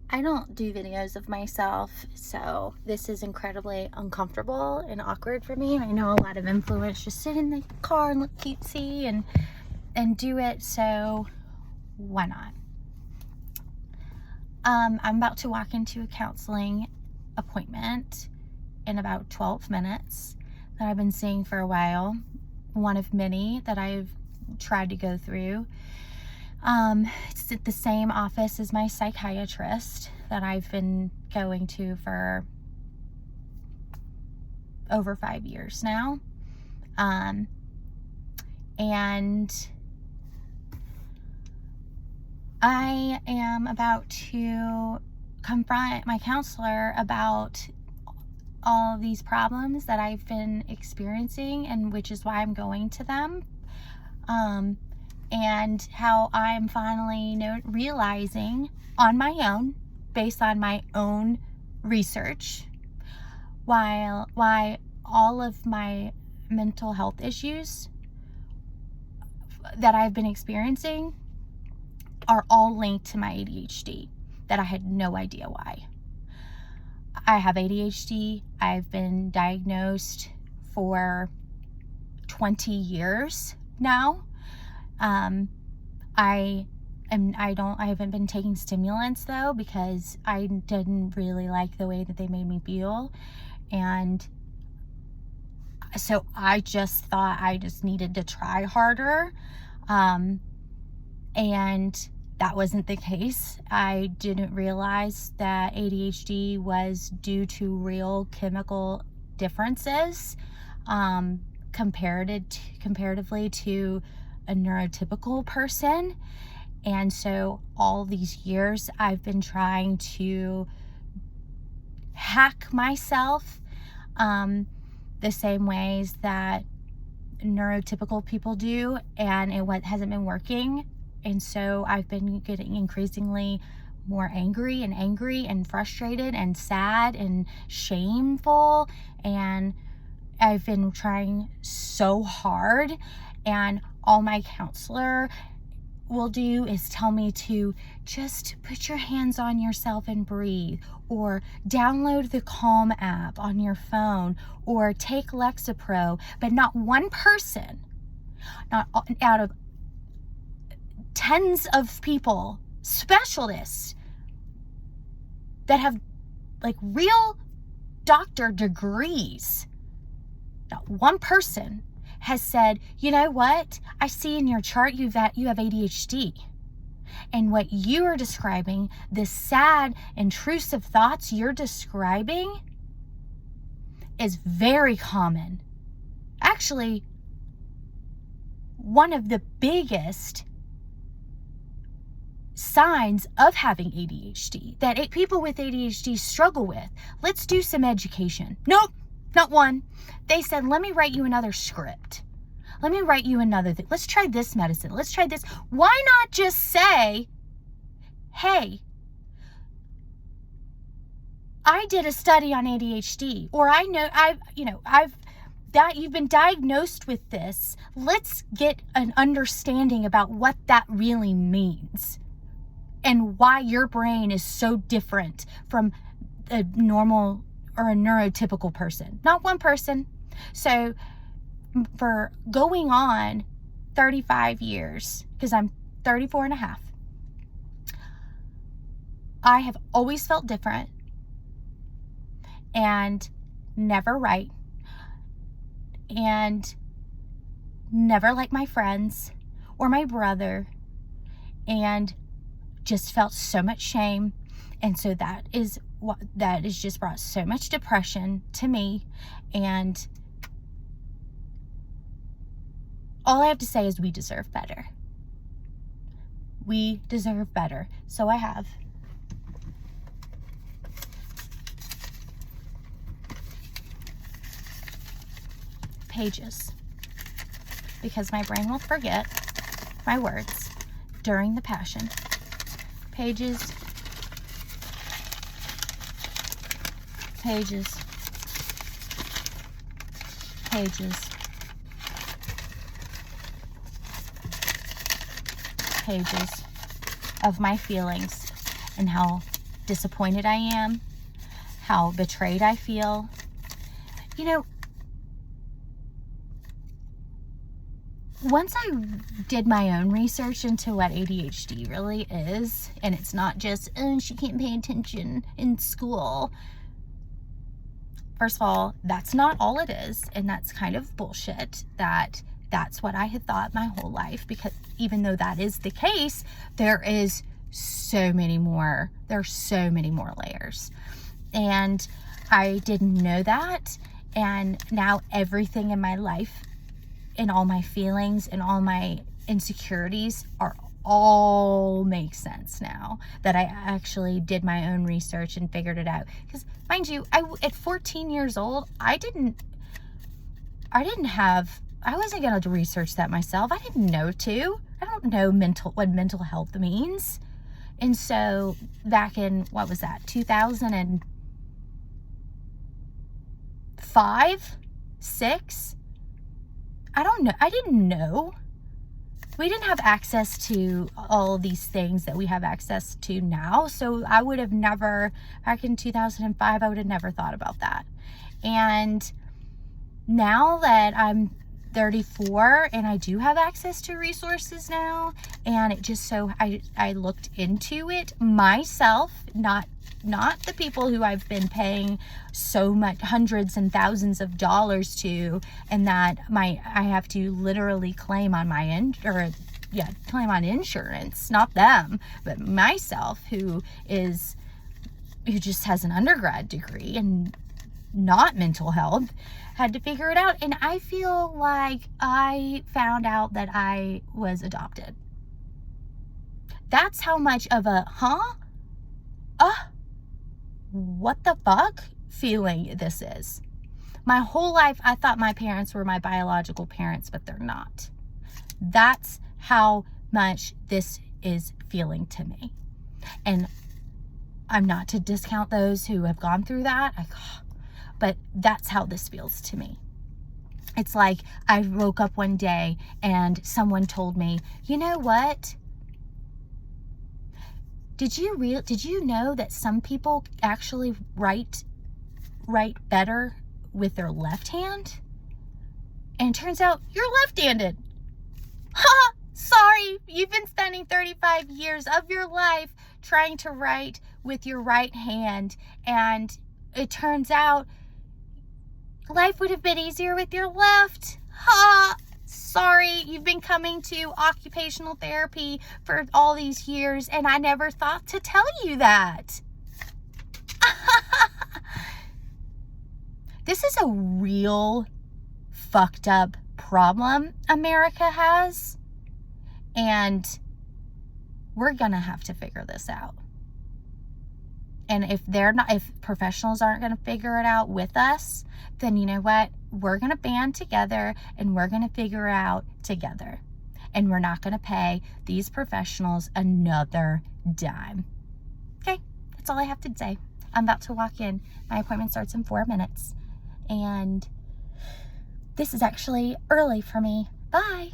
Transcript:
I don't do videos of myself, so this is incredibly uncomfortable and awkward for me. I know a lot of influencers just sit in the car and look cutesy and do it, so why not? I'm about to walk into a counseling appointment in about 12 minutes that I've been seeing for a while. One of many that I've tried to go through. It's at the same office as my psychiatrist that I've been going to for over 5 years now. And I am about to confront my counselor about all of these problems that I've been experiencing, and which is why I'm going to them. And how I'm finally realizing on my own, based on my own research, why all of my mental health issues that I've been experiencing are all linked to my ADHD, that I had no idea why. I have ADHD. I've been diagnosed for 20 years now. I haven't been taking stimulants though, because I didn't really like the way that they made me feel. And so I just thought I just needed to try harder. And that wasn't the case. I didn't realize that ADHD was due to real chemical differences, comparatively to a neurotypical person. And so all these years I've been trying to hack myself the same ways that neurotypical people do, and it hasn't been working. And so I've been getting increasingly more angry and frustrated and sad and shameful, and I've been trying so hard. And all my counselor will do is tell me to just put your hands on yourself and breathe, or download the Calm app on your phone, or take Lexapro. But not one person, not out of tens of people, specialists that have like real doctor degrees, not one person has said, you know what, I see in your chart you have ADHD. And what you are describing, the sad, intrusive thoughts you're describing, is very common. Actually, one of the biggest signs of having ADHD that people with ADHD struggle with. Let's do some education. Nope. Not one. They said, let me write you another script. Let me write you another thing. Let's try this medicine. Let's try this. Why not just say, hey, I did a study on ADHD, or you've been diagnosed with this. Let's get an understanding about what that really means and why your brain is so different from a normal or a neurotypical person. Not one person. So for going on 35 years, because I'm 34 and a half, I have always felt different and never right, and never like my friends or my brother, and just felt so much shame. And so that has just brought so much depression to me. And all I have to say is we deserve better. We deserve better. So I have pages, because my brain will forget my words during the passion. Pages, pages, pages, pages of my feelings and how disappointed I am, how betrayed I feel. You know, once I did my own research into what ADHD really is, and it's not just, oh, she can't pay attention in school. First of all, that's not all it is, and that's kind of bullshit. That's what I had thought my whole life, because even though that is the case, there's so many more layers. And I didn't know that, and now everything in my life and all my feelings and all my insecurities all make sense now that I actually did my own research and figured it out. Because mind you, at 14 years old, I wasn't going to research that myself. I didn't know to. I don't know what mental health means. And so back in, what was that, 2005, 6? I don't know. I didn't know. We didn't have access to all these things that we have access to now. So I would have never, back in 2005, I would have never thought about that. And now that I'm 34 and I do have access to resources now, and it just so I looked into it myself, not the people who I've been paying so much, hundreds and thousands of dollars to, and that I have to literally claim on claim on insurance, not them, but myself, who just has an undergrad degree and not mental health, had to figure it out. And I feel like I found out that I was adopted. That's how much of a what the fuck feeling this is. My whole life I thought my parents were my biological parents, but they're not. That's how much this is feeling to me. And I'm not to discount those who have gone through that, but that's how this feels to me. It's like I woke up one day and someone told me, you know what? Did you know that some people actually write better with their left hand? And it turns out you're left-handed. Ha! Sorry, you've been spending 35 years of your life trying to write with your right hand, and it turns out life would have been easier with your left. Ha! Sorry, you've been coming to occupational therapy for all these years, and I never thought to tell you that. This is a real fucked up problem America has, and we're gonna have to figure this out. And if professionals aren't going to figure it out with us, then you know what? We're going to band together and we're going to figure it out together. And we're not going to pay these professionals another dime. Okay, that's all I have to say. I'm about to walk in. My appointment starts in 4 minutes. And this is actually early for me. Bye.